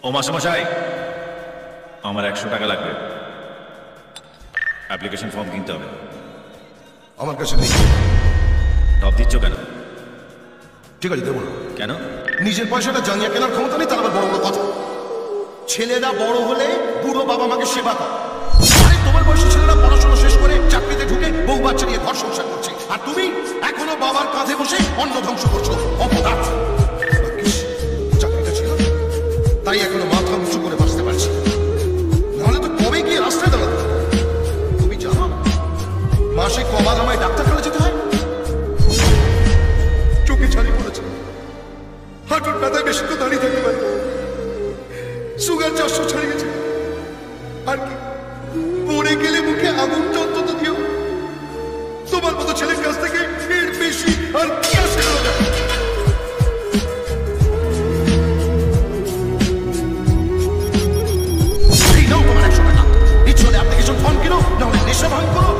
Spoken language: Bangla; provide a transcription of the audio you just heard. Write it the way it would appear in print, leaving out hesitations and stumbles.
ও মাস্টারমশাই, আমার 100 টাকা লাগবে, অ্যাপ্লিকেশন ফর্ম কিনতে হবে। আমার কাছে নেই। টপ দিচ্ছ কেন? ঠিক আছে, দেবো না। কেন? নিজের পয়সাটা জানিয়ে কেনার ক্ষমতা নেই, তার আবার বড় বড় কথা। ছেলেরা বড় হলে বুড়ো বাবা মাকে সেবা করে। আরে তোমার বয়সী ছেলেরা পড়াশোনা শেষ করে চাকরিতে ঢুকে বউ বাচ্চা নিয়ে ঘর সংসার করছে, আর তুমি এখনো বাবার কাঁধে বসে অন্ন ধ্বংস করছো। অপরাধ। চাকরিটা ছিল তাই এখনো মাথা উঁচু করে বাঁচতে পারছি, নাহলে তো কবে গিয়ে রাস্তায় দাঁড়াতো। তুমি জানো মাসে কবার আমায় ডাক্তারখানা যেতে হয়? চোখে ছাড়ি পড়েছে, হাঁটুর ব্যথায় বেশি তো দাঁড়িয়ে থাকতে পারে, সুগার 400 ছাড়িয়ে গেছে। আর কি পড়ে গেলে মুখে আগুন অন্তত দিও। তোমার মতো ছেলের কাছ থেকে এর বেশি আর কি আশা করা যায়? এই নাও তোমার 100 টাকা। ইচ্ছে হলে অ্যাপ্লিকেশন ফর্ম কিনো, নাহলে নেশা ভাঙ করো।